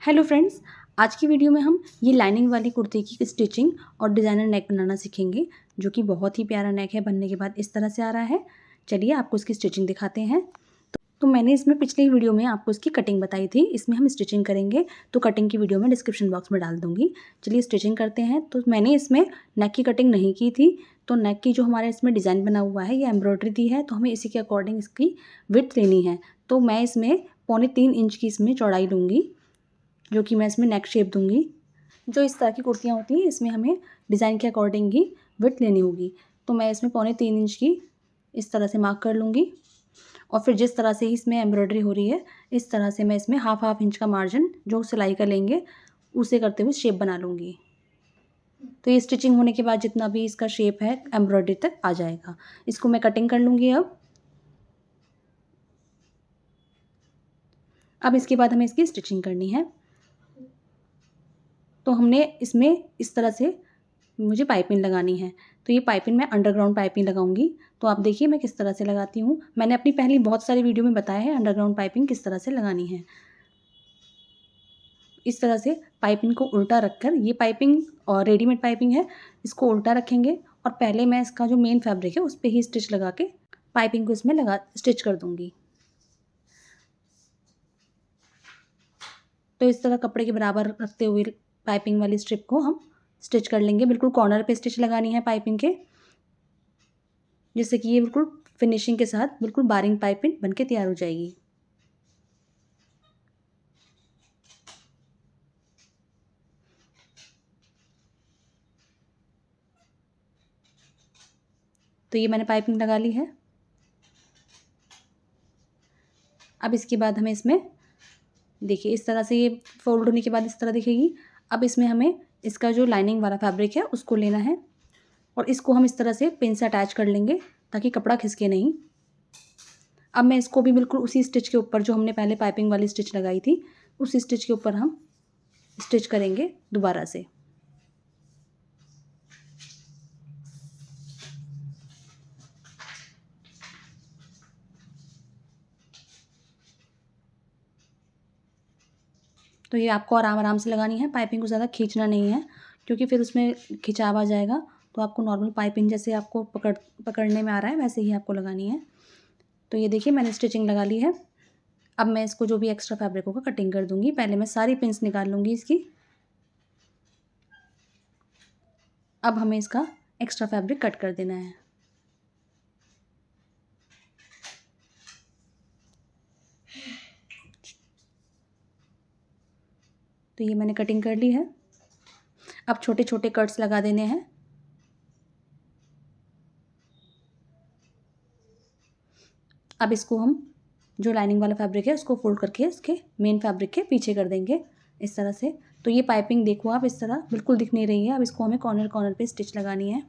Hello friends, आज की video में हम ये लाइनिंग वाली कुर्ती की स्टिचिंग और डिज़ाइनर नेक बनाना सीखेंगे, जो कि बहुत ही प्यारा नेक है। बनने के बाद इस तरह से आ रहा है। चलिए आपको इसकी स्टिचिंग दिखाते हैं। तो मैंने इसमें पिछली वीडियो में आपको इसकी कटिंग बताई थी। इसमें हम स्टिचिंग करेंगे, तो कटिंग की वीडियो मैं डिस्क्रिप्शन बॉक्स में डाल दूँगी। चलिए स्टिचिंग करते हैं। तो मैंने इसमें नेक की कटिंग नहीं की थी, तो नेक की जो हमारे इसमें डिज़ाइन बना हुआ है, ये एम्ब्रॉयडरी दी है, तो हमें इसी के अकॉर्डिंग इसकी विड्थ लेनी है। तो मैं इसमें 3.25 इंच की इसमें चौड़ाई लूँगी, जो कि मैं इसमें नेक शेप दूँगी। जो इस तरह की कुर्तियाँ होती हैं, इसमें हमें डिज़ाइन के अकॉर्डिंग ही विड्थ लेनी होगी। तो मैं इसमें 3.25 इंच की इस तरह से मार्क कर लूँगी, और फिर जिस तरह से ही इसमें एम्ब्रॉयडरी हो रही है, इस तरह से मैं इसमें हाफ इंच का मार्जिन जो सिलाई का लेंगे, उसे करते हुए शेप बना लूँगी। तो ये स्टिचिंग होने के बाद जितना भी इसका शेप है एम्ब्रॉयडरी तक आ जाएगा। इसको मैं कटिंग कर लूँगी अब इसके बाद हमें इसकी स्टिचिंग करनी है। तो हमने इसमें इस तरह से मुझे पाइपिंग लगानी है। तो ये पाइपिंग मैं अंडरग्राउंड पाइपिंग लगाऊंगी। तो आप देखिए मैं किस तरह से लगाती हूँ। मैंने अपनी पहली बहुत सारी वीडियो में बताया है अंडरग्राउंड पाइपिंग किस तरह से लगानी है। इस तरह से पाइपिंग को उल्टा रखकर, ये पाइपिंग और रेडीमेड पाइपिंग है, इसको उल्टा रखेंगे और पहले मैं इसका जो मेन फैब्रिक है उस पर ही स्टिच लगा के पाइपिंग को इसमें स्टिच कर दूँगी। तो इस तरह कपड़े के बराबर रखते हुए पाइपिंग वाली स्ट्रिप को हम स्टिच कर लेंगे। बिल्कुल कॉर्नर पे स्टिच लगानी है पाइपिंग के, जिससे कि ये बिल्कुल फिनिशिंग के साथ बिल्कुल बारीक पाइपिंग बनके तैयार हो जाएगी। तो ये मैंने पाइपिंग लगा ली है। अब इसके बाद हमें इसमें देखिए इस तरह से ये फोल्ड होने के बाद इस तरह दिखेगी। अब इसमें हमें इसका जो लाइनिंग वाला फैब्रिक है उसको लेना है, और इसको हम इस तरह से पिन से अटैच कर लेंगे ताकि कपड़ा खिसके नहीं। अब मैं इसको भी बिल्कुल उसी स्टिच के ऊपर जो हमने पहले पाइपिंग वाली स्टिच लगाई थी, उसी स्टिच के ऊपर हम स्टिच करेंगे दोबारा से। तो ये आपको आराम आराम से लगानी है, पाइपिंग को ज़्यादा खींचना नहीं है, क्योंकि फिर उसमें खिंचाव आ जाएगा। तो आपको नॉर्मल पाइपिंग जैसे आपको पकड़ने में आ रहा है वैसे ही आपको लगानी है। तो ये देखिए मैंने स्टिचिंग लगा ली है। अब मैं इसको जो भी एक्स्ट्रा फैब्रिक होगा कटिंग कर दूँगी। पहले मैं सारी पिन्स निकाल लूँगी इसकी। अब हमें इसका एक्स्ट्रा फैब्रिक कट कर देना है। तो ये मैंने कटिंग कर ली है। अब छोटे छोटे कट्स लगा देने हैं। अब इसको हम जो लाइनिंग वाला फैब्रिक है उसको फोल्ड करके इसके मेन फैब्रिक के पीछे कर देंगे इस तरह से। तो ये पाइपिंग देखो आप इस तरह बिल्कुल दिख नहीं रही है। अब इसको हमें कॉर्नर कॉर्नर पे स्टिच लगानी है,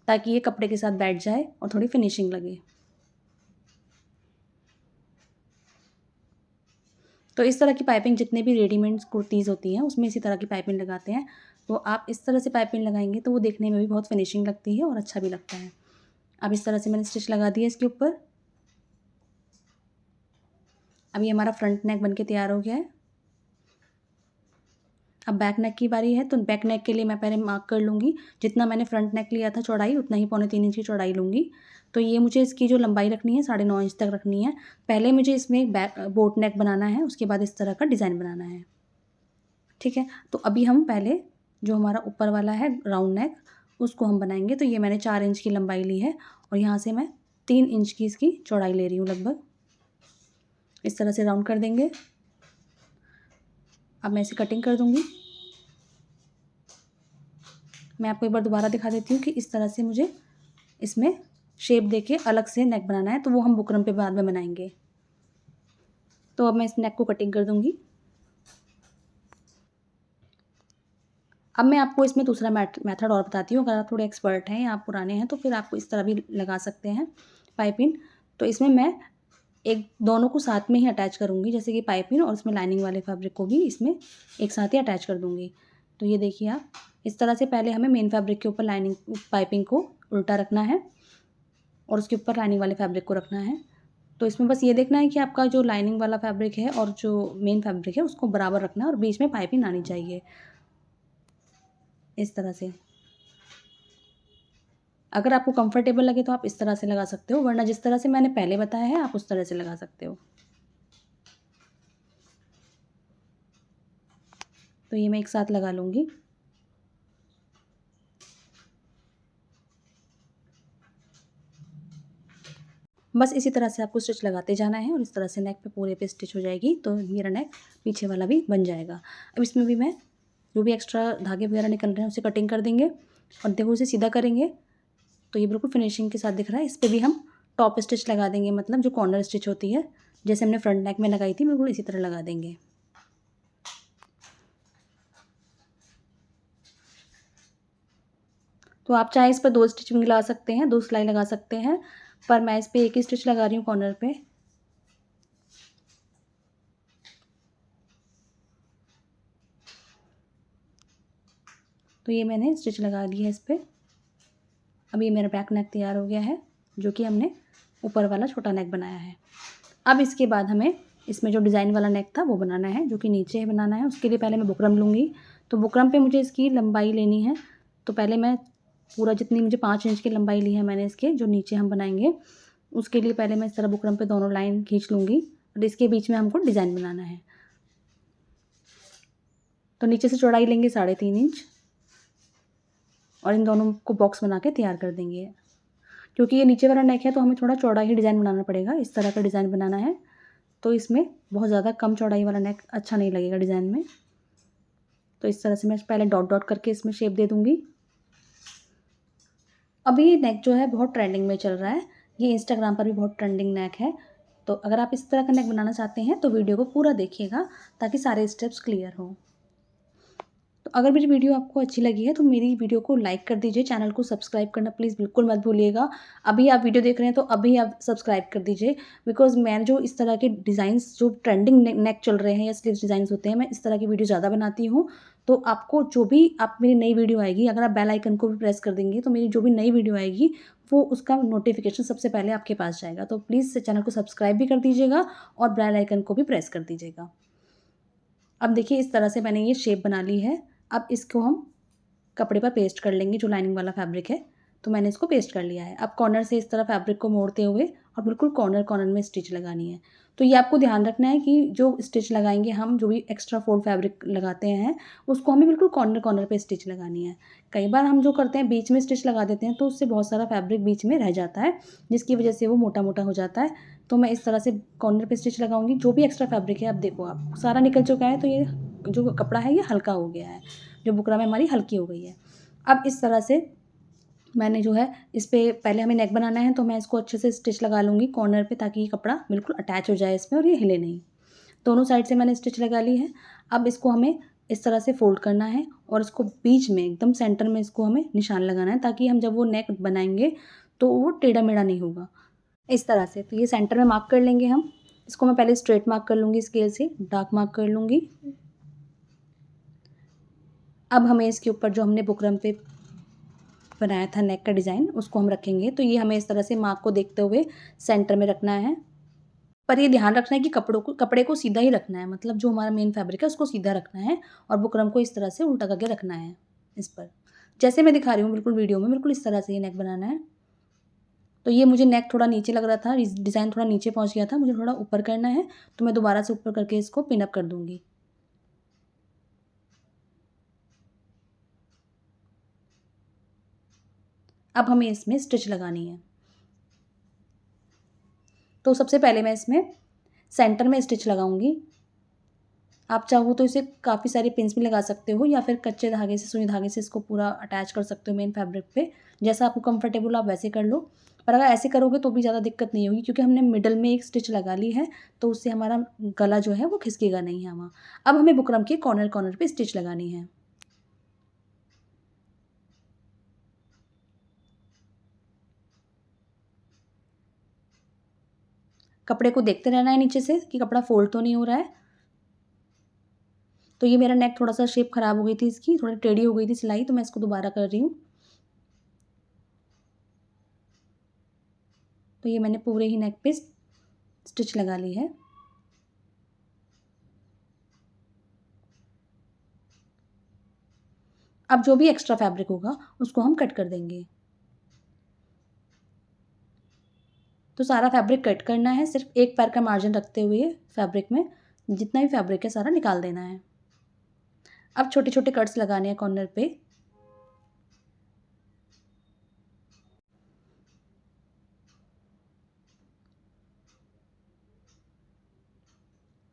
ताकि ये कपड़े के साथ बैठ जाए और थोड़ी फिनिशिंग लगे। तो इस तरह की पाइपिंग जितने भी रेडीमेड कुर्तीज़ होती हैं उसमें इसी तरह की पाइपिंग लगाते हैं। तो आप इस तरह से पाइपिंग लगाएंगे तो वो देखने में भी बहुत फिनिशिंग लगती है और अच्छा भी लगता है। अब इस तरह से मैंने स्टिच लगा दिया इसके ऊपर। अब ये हमारा फ्रंट नेक बनके तैयार हो गया है। अब बैक नेक की बारी है। तो बैक नेक के लिए मैं पहले मार्क कर लूँगी। जितना मैंने फ्रंट नेक लिया था चौड़ाई, उतना ही 3.25 इंच की चौड़ाई लूँगी। तो ये मुझे इसकी जो लंबाई रखनी है 9.5 इंच तक रखनी है। पहले मुझे इसमें एक बोट नेक बनाना है, उसके बाद इस तरह का डिज़ाइन बनाना है। ठीक है, तो अभी हम पहले जो हमारा ऊपर वाला है राउंड नेक उसको हम बनाएंगे। तो ये मैंने 4 इंच की लंबाई ली है, और यहाँ से मैं 3 इंच की इसकी चौड़ाई ले रही हूँ लगभग। इस तरह से राउंड कर देंगे। अब मैं इसे कटिंग कर दूँगी। मैं आपको एक बार दोबारा दिखा देती हूँ कि इस तरह से मुझे इसमें शेप देके अलग से नेक बनाना है, तो वो हम बुकरम पे बाद में बनाएंगे। तो अब मैं इस नेक को कटिंग कर दूँगी। अब मैं आपको इसमें दूसरा मेथड और बताती हूँ। अगर आप थोड़े एक्सपर्ट हैं या आप पुराने हैं तो फिर आपको इस तरह भी लगा सकते हैं पाइपिंग। तो इसमें मैं एक दोनों को साथ में ही अटैच करूँगी, जैसे कि पाइपिंग और इसमें लाइनिंग वाले फैब्रिक को भी इसमें एक साथ ही अटैच कर दूँगी। तो ये देखिए आप इस तरह से पहले हमें मेन फैब्रिक के ऊपर पाइपिंग को उल्टा रखना है और उसके ऊपर लाइनिंग वाले फैब्रिक को रखना है। तो इसमें बस ये देखना है कि आपका जो लाइनिंग वाला फैब्रिक है और जो मेन फैब्रिक है उसको बराबर रखना है और बीच में पाइपिंग आनी चाहिए इस तरह से। अगर आपको कंफर्टेबल लगे तो आप इस तरह से लगा सकते हो, वरना जिस तरह से मैंने पहले बताया है आप उस तरह से लगा सकते हो। तो ये मैं एक साथ लगा लूँगी। बस इसी तरह से आपको स्टिच लगाते जाना है और इस तरह से नेक पे पूरे पे स्टिच हो जाएगी, तो मेरा नेक पीछे वाला भी बन जाएगा। अब इसमें भी मैं जो भी एक्स्ट्रा धागे वगैरह निकल रहे हैं उसे कटिंग कर देंगे और देखो उसे सीधा करेंगे तो ये बिल्कुल फिनिशिंग के साथ दिख रहा है। इस पर भी हम टॉप स्टिच लगा देंगे, मतलब जो कॉर्नर स्टिच होती है जैसे हमने फ्रंट नेक में लगाई थी बिल्कुल इसी तरह लगा देंगे। तो आप चाहे इस पर 2 स्टिच भी लगा सकते हैं, 2 सिलाई लगा सकते हैं, पर मैं इस पर एक ही स्टिच लगा रही हूँ कॉर्नर पे। तो ये मैंने स्टिच लगा दी है इस पर। अब ये मेरा बैक नेक तैयार हो गया है, जो कि हमने ऊपर वाला छोटा नेक बनाया है। अब इसके बाद हमें इसमें जो डिज़ाइन वाला नेक था वो बनाना है, जो कि नीचे बनाना है। उसके लिए पहले मैं बुकरम लूँगी। तो बुकरम पे मुझे इसकी लंबाई लेनी है। तो पहले मैं पूरा जितनी मुझे 5 इंच की लंबाई ली है मैंने इसके जो नीचे हम बनाएंगे, उसके लिए पहले मैं इस तरह बुकरम पे दोनों लाइन खींच लूँगी और इसके बीच में हमको डिज़ाइन बनाना है। तो नीचे से चौड़ाई लेंगे 3.5 इंच और इन दोनों को बॉक्स बना के तैयार कर देंगे। क्योंकि ये नीचे वाला नेक है तो हमें थोड़ा चौड़ा ही डिज़ाइन बनाना पड़ेगा, इस तरह का डिज़ाइन बनाना है। तो इसमें बहुत ज़्यादा कम चौड़ाई वाला नेक अच्छा नहीं लगेगा डिज़ाइन में। तो इस तरह से मैं पहले डॉट डॉट करके इसमें शेप दे दूँगी। अभी ये नेक जो है बहुत ट्रेंडिंग में चल रहा है, ये इंस्टाग्राम पर भी बहुत ट्रेंडिंग नेक है। तो अगर आप इस तरह का नेक बनाना चाहते हैं तो वीडियो को पूरा देखिएगा ताकि सारे स्टेप्स क्लियर हों। तो अगर मेरी वीडियो आपको अच्छी लगी है तो मेरी वीडियो को लाइक कर दीजिए, चैनल को सब्सक्राइब करना प्लीज़ बिल्कुल मत भूलिएगा। अभी आप वीडियो देख रहे हैं तो अभी आप सब्सक्राइब कर दीजिए, बिकॉज़ मैं जो इस तरह के डिज़ाइंस जो ट्रेंडिंग नेक चल रहे हैं या स्लीव्स डिज़ाइंस होते हैं, मैं इस तरह की वीडियो ज़्यादा बनाती हूँ। तो आपको जो भी आप मेरी नई वीडियो आएगी, अगर आप बेल आइकन को भी प्रेस कर देंगे तो मेरी जो भी नई वीडियो आएगी वो उसका नोटिफिकेशन सबसे पहले आपके पास जाएगा। तो प्लीज़ चैनल को सब्सक्राइब भी कर दीजिएगा और बेल आइकन को भी प्रेस कर दीजिएगा। अब देखिए इस तरह से मैंने ये शेप बना ली है। अब इसको हम कपड़े पर पेस्ट कर लेंगे, जो लाइनिंग वाला फैब्रिक है। तो मैंने इसको पेस्ट कर लिया है। अब कॉर्नर से इस तरह फैब्रिक को मोड़ते हुए और बिल्कुल कॉर्नर कॉर्नर में स्टिच लगानी है। तो ये आपको ध्यान रखना है कि जो स्टिच लगाएंगे हम, जो भी एक्स्ट्रा फोल्ड फैब्रिक लगाते हैं, उसको हमें बिल्कुल कॉर्नर कॉर्नर पे स्टिच लगानी है। कई बार हम जो करते हैं बीच में स्टिच लगा देते हैं तो उससे बहुत सारा फैब्रिक बीच में रह जाता है, जिसकी वजह से वो मोटा मोटा हो जाता है। तो मैं इस तरह से कॉर्नर पे स्टिच लगाऊंगी। जो भी एक्स्ट्रा फैब्रिक है, अब देखो आप सारा निकल चुका है, तो ये जो कपड़ा है ये हल्का हो गया है, जो बुकरम है हमारी हल्की हो गई है। अब इस तरह से मैंने जो है इस पे पहले हमें नेक बनाना है, तो मैं इसको अच्छे से स्टिच लगा लूँगी कॉर्नर पे, ताकि ये कपड़ा बिल्कुल अटैच हो जाए इसमें और ये हिले नहीं। दोनों साइड से मैंने स्टिच लगा ली है। अब इसको हमें इस तरह से फ़ोल्ड करना है और इसको बीच में एकदम सेंटर में इसको हमें निशान लगाना है, ताकि हम जब वो नेक बनाएँगे तो वो टेढ़ा-मेढ़ा नहीं होगा। इस तरह से तो ये सेंटर में मार्क कर लेंगे हम। इसको मैं पहले स्ट्रेट मार्क कर लूँगी, स्केल से डार्क मार्क कर लूँगी। अब हमें इसके ऊपर जो हमने बुकरम पे बनाया था नेक का डिज़ाइन, उसको हम रखेंगे। तो ये हमें इस तरह से मार्क को देखते हुए सेंटर में रखना है। पर ये ध्यान रखना है कि कपड़े को सीधा ही रखना है, मतलब जो हमारा मेन फैब्रिक है उसको सीधा रखना है और बुकरम को इस तरह से उल्टा करके रखना है इस पर। जैसे मैं दिखा रही हूँ बिल्कुल वीडियो में, बिल्कुल इस तरह से ये नेक बनाना है। तो ये मुझे नेक थोड़ा नीचे लग रहा था, डिज़ाइन थोड़ा नीचे पहुँच गया था, मुझे थोड़ा ऊपर करना है। तो मैं दोबारा से ऊपर करके इसको पिन अप कर दूँगी। अब हमें इसमें स्टिच लगानी है। तो सबसे पहले मैं इसमें सेंटर में स्टिच लगाऊंगी। आप चाहो तो इसे काफ़ी सारे पिन्स भी लगा सकते हो, या फिर कच्चे धागे से, सुई धागे से इसको पूरा अटैच कर सकते हो मेन फैब्रिक पे। जैसा आपको कंफर्टेबल आप वैसे कर लो। पर अगर ऐसे करोगे तो भी ज़्यादा दिक्कत नहीं होगी, क्योंकि हमने मिडल में एक स्टिच लगा ली है, तो उससे हमारा गला जो है वो खिसकेगा नहीं है वहाँ। अब हमें बुकरम के कॉर्नर कॉर्नर पे स्टिच लगानी है। कपड़े को देखते रहना है नीचे से कि कपड़ा फोल्ड तो नहीं हो रहा है। तो ये मेरा नेक थोड़ा-सा शेप ख़राब हो गई थी इसकी, थोड़ी टेढ़ी हो गई थी सिलाई, तो मैं इसको दोबारा कर रही हूँ। तो ये मैंने पूरे ही नेक पे स्टिच लगा ली है। अब जो भी एक्स्ट्रा फैब्रिक होगा उसको हम कट कर देंगे। तो सारा फैब्रिक कट करना है, सिर्फ एक पैर का मार्जिन रखते हुए फैब्रिक में जितना भी फैब्रिक है सारा निकाल देना है। अब छोटे छोटे कट्स लगाने हैं कॉर्नर पे।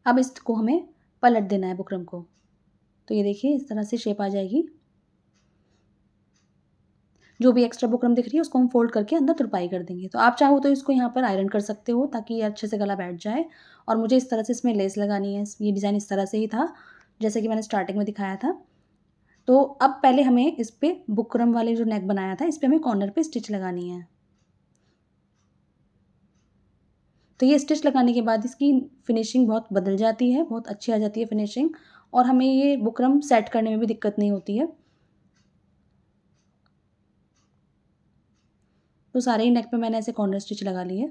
अब इसको हमें पलट देना है बुकरम को। तो ये देखिए इस तरह से शेप आ जाएगी। जो भी एक्स्ट्रा बुकरम दिख रही है उसको हम फोल्ड करके अंदर तुरपाई कर देंगे। तो आप चाहो तो इसको यहाँ पर आयरन कर सकते हो ताकि ये अच्छे से गला बैठ जाए। और मुझे इस तरह से इसमें लेस लगानी है। ये डिज़ाइन इस तरह से ही था जैसे कि मैंने स्टार्टिंग में दिखाया था। तो अब पहले हमें इस पर बुकरम वाले जो नेक बनाया था इस पर हमें कॉर्नर पे स्टिच लगानी है। तो ये स्टिच लगाने के बाद इसकी फिनिशिंग बहुत बदल जाती है, बहुत अच्छी आ जाती है फिनिशिंग। और हमें ये बुकरम सेट करने में भी दिक्कत नहीं होती है। तो सारे ही नेक पे मैंने ऐसे कॉर्नर स्टिच लगा लिए।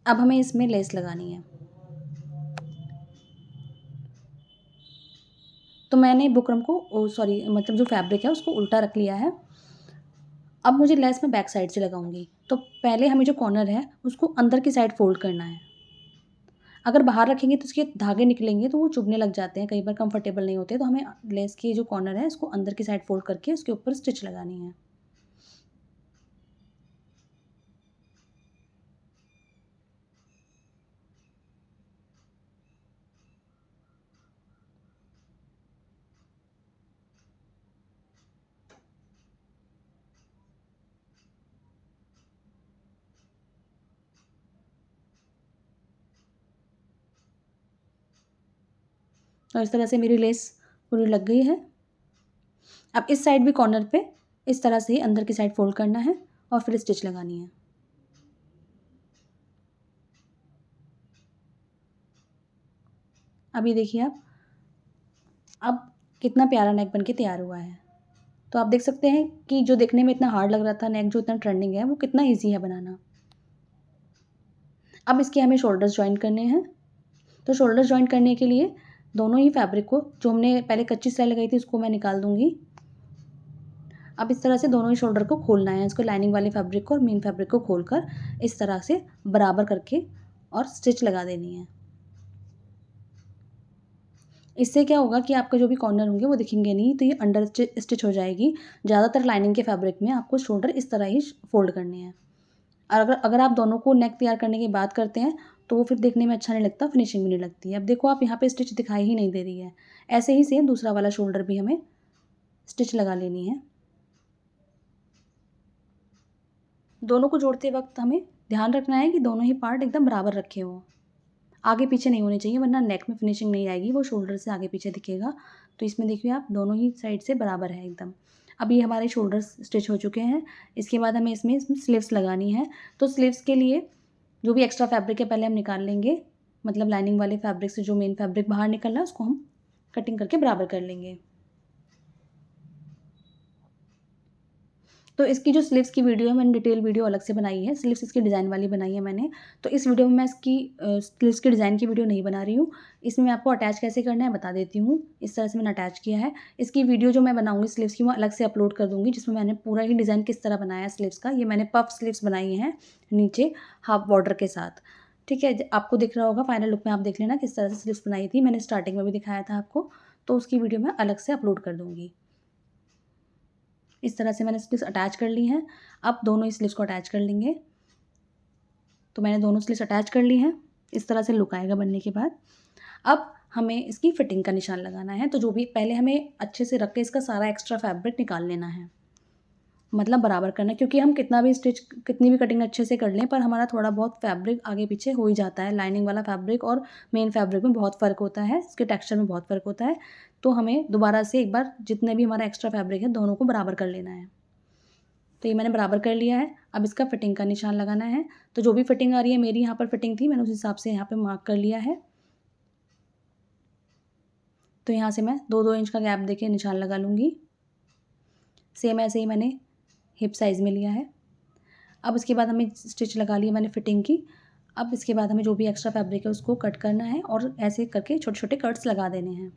अब हमें इसमें लेस लगानी है। तो मैंने बुकरम को सॉरी मतलब जो फैब्रिक है उसको उल्टा रख लिया है। अब मुझे लेस मैं बैक साइड से लगाऊंगी। तो पहले हमें जो कॉर्नर है उसको अंदर की साइड फोल्ड करना है। अगर बाहर रखेंगे तो उसके धागे निकलेंगे तो वो चुभने लग जाते हैं, कई बार कंफर्टेबल नहीं होते। तो हमें लेस की जो कॉर्नर है इसको अंदर की साइड फोल्ड करके उसके ऊपर स्टिच लगानी है। और इस तरह से मेरी लेस पूरी लग गई है। अब इस साइड भी कॉर्नर पे इस तरह से ही अंदर की साइड फोल्ड करना है और फिर स्टिच लगानी है। अब ये देखिए आप, अब कितना प्यारा नेक बनके तैयार हुआ है। तो आप देख सकते हैं कि जो देखने में इतना हार्ड लग रहा था नेक, जो इतना ट्रेंडिंग है, वो कितना ईजी है बनाना। अब इसके हमें शोल्डर्स जॉइन करने हैं। तो शोल्डर्स जॉइन करने के लिए दोनों ही फैब्रिक को, जो हमने पहले कच्ची सिलाई लगाई थी उसको मैं निकाल दूंगी। अब इस तरह से दोनों ही शोल्डर को खोलना है, इसको लाइनिंग वाले फैब्रिक को और मेन फैब्रिक को खोलकर इस तरह से बराबर करके और स्टिच लगा देनी है। इससे क्या होगा कि आपके जो भी कॉर्नर होंगे वो दिखेंगे नहीं, तो ये अंडर स्टिच हो जाएगी। ज़्यादातर लाइनिंग के फैब्रिक में आपको शोल्डर इस तरह ही फोल्ड करने हैं। और अगर अगर आप दोनों को नेक तैयार करने की बात करते हैं तो वो फिर देखने में अच्छा नहीं लगता, फिनिशिंग भी नहीं लगती है। अब देखो आप यहाँ पे स्टिच दिखाई ही नहीं दे रही है। ऐसे ही सेम दूसरा वाला शोल्डर भी हमें स्टिच लगा लेनी है। दोनों को जोड़ते वक्त हमें ध्यान रखना है कि दोनों ही पार्ट एकदम बराबर रखे हों, आगे पीछे नहीं होने चाहिए, वरना नेक में फिनिशिंग नहीं आएगी, वो शोल्डर से आगे पीछे दिखेगा। तो इसमें देखिए आप दोनों ही साइड से बराबर है एकदम। अब ये हमारे शोल्डर्स स्टिच हो चुके हैं। इसके बाद हमें इसमें स्लीव्स लगानी है। तो स्लीव्स के लिए जो भी एक्स्ट्रा फैब्रिक है पहले हम निकाल लेंगे, मतलब लाइनिंग वाले फैब्रिक से जो मेन फैब्रिक बाहर निकल रहा है उसको हम कटिंग करके बराबर कर लेंगे। तो इसकी जो स्लीव्स की वीडियो है मैंने डिटेल वीडियो अलग से बनाई है, स्लीव्स इसकी डिज़ाइन वाली बनाई है मैंने। तो इस वीडियो में मैं इसकी स्लीव्स की डिज़ाइन की वीडियो नहीं बना रही हूँ। इसमें मैं आपको अटैच कैसे करना है बता देती हूँ। इस तरह से मैंने अटैच किया है। इसकी वीडियो जो मैं बनाऊँगी स्लीव्स की, वो अलग से अपलोड कर दूँगी, जिसमें मैंने पूरा ही डिज़ाइन किस तरह बनाया है स्लीव्स का। ये मैंने पफ स्लीव्स बनाई हैं नीचे हाफ बॉर्डर के साथ। ठीक है, आपको दिख रहा होगा, फाइनल लुक में आप देख लेना किस तरह से स्लीव्स बनाई थी। मैंने स्टार्टिंग में भी दिखाया था आपको, तो उसकी वीडियो मैं अलग से अपलोड कर दूँगी। इस तरह से मैंने स्लीव्स अटैच कर ली हैं। अब दोनों ही स्लीव्स को अटैच कर लेंगे। तो मैंने दोनों स्लीव्स अटैच कर ली हैं। इस तरह से लुक आएगा बनने के बाद। अब हमें इसकी फिटिंग का निशान लगाना है। तो जो भी पहले हमें अच्छे से रख के इसका सारा एक्स्ट्रा फैब्रिक निकाल लेना है, मतलब बराबर करना है। क्योंकि हम कितना भी स्टिच, कितनी भी कटिंग अच्छे से कर लें, पर हमारा थोड़ा बहुत फैब्रिक आगे पीछे हो ही जाता है। लाइनिंग वाला फैब्रिक और मेन फैब्रिक में बहुत फ़र्क होता है, इसके टेक्सचर में बहुत फ़र्क होता है। तो हमें दोबारा से एक बार जितने भी हमारा एक्स्ट्रा फैब्रिक है दोनों को बराबर कर लेना है। तो ये मैंने बराबर कर लिया है। अब इसका फिटिंग का निशान लगाना है। तो जो भी फिटिंग आ रही है, मेरी यहाँ पर फिटिंग थी, मैंने उस हिसाब से यहाँ पे मार्क कर लिया है। तो यहाँ से मैं 2-2 इंच का गैप देके निशान लगा लूँगी। सेम ऐसे ही मैंने हिप साइज़ में लिया है। अब इसके बाद हमें स्टिच लगा ली है मैंने फिटिंग की। अब इसके बाद हमें जो भी एक्स्ट्रा फैब्रिक है उसको कट करना है और ऐसे करके छोटे-छोटे कट्स लगा देने हैं।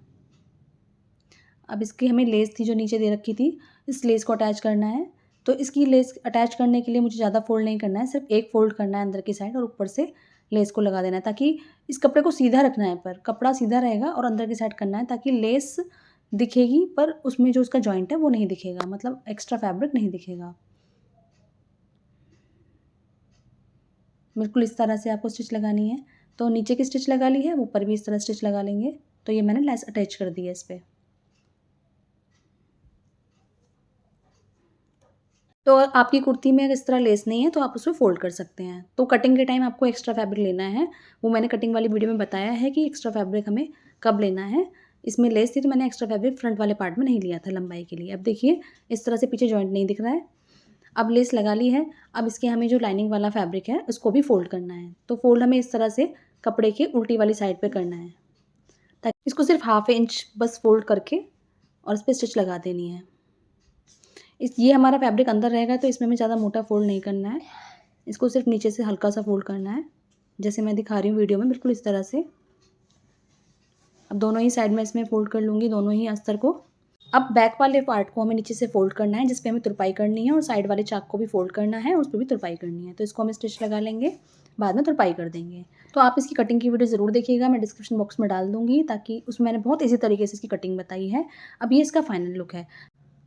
अब इसकी हमें लेस थी जो नीचे दे रखी थी, इस लेस को अटैच करना है। तो इसकी लेस अटैच करने के लिए मुझे ज़्यादा फ़ोल्ड नहीं करना है, सिर्फ एक फ़ोल्ड करना है अंदर की साइड और ऊपर से लेस को लगा देना है, ताकि इस कपड़े को सीधा रखना है पर कपड़ा सीधा रहेगा और अंदर की साइड करना है ताकि लेस दिखेगी पर उसमें जो उसका जॉइंट है वो नहीं दिखेगा, मतलब एक्स्ट्रा फैब्रिक नहीं दिखेगा। बिल्कुल इस तरह से आपको स्टिच लगानी है। तो नीचे की स्टिच लगा ली है, ऊपर भी इस तरह स्टिच लगा लेंगे। तो ये मैंने लेस अटैच कर दी है इस पे। तो आपकी कुर्ती में अगर इस तरह लेस नहीं है तो आप उसमें फ़ोल्ड कर सकते हैं। तो कटिंग के टाइम आपको एक्स्ट्रा फैब्रिक लेना है, वो मैंने कटिंग वाली वीडियो में बताया है कि एक्स्ट्रा फैब्रिक हमें कब लेना है। इसमें लेस थी तो मैंने एक्स्ट्रा फैब्रिक फ्रंट वाले पार्ट में नहीं लिया था लंबाई के लिए। अब देखिए इस तरह से पीछे जॉइंट नहीं दिख रहा है। अब लेस लगा ली है, अब इसके हमें जो लाइनिंग वाला फैब्रिक है उसको भी फ़ोल्ड करना है। तो फ़ोल्ड हमें इस तरह से कपड़े के उल्टी वाली साइड पे करना है, ताकि इसको सिर्फ हाफ इंच बस फ़ोल्ड करके और इस पे स्टिच लगा देनी है। ये हमारा फैब्रिक अंदर रहेगा तो इसमें हमें ज़्यादा मोटा फ़ोल्ड नहीं करना है। इसको सिर्फ नीचे से हल्का सा फ़ोल्ड करना है, जैसे मैं दिखा रही हूँ वीडियो में, बिल्कुल इस तरह से। अब दोनों ही साइड में इसमें फ़ोल्ड कर लूँगी, दोनों ही अस्तर को। अब बैक वाले पार्ट को हमें नीचे से फ़ोल्ड करना है, जिस पे हमें तुरपाई करनी है, और साइड वाले चाक को भी फ़ोल्ड करना है और उस पे भी तुरपाई करनी है। तो इसको हम स्टिच लगा लेंगे, बाद में तुरपाई कर देंगे। तो आप इसकी कटिंग की वीडियो ज़रूर देखिएगा, मैं डिस्क्रिप्शन बॉक्स में डाल दूँगी, ताकि उसमें मैंने बहुत ईज़ी तरीके से इसकी कटिंग बताई है। अब ये इसका फाइनल लुक है।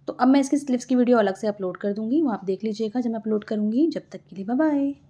तो अब मैं इसकी स्लीव्स की वीडियो अलग से अपलोड कर दूँगी, वो आप देख लीजिएगा जब मैं अपलोड करूँगी। जब तक के लिए बाय बाय।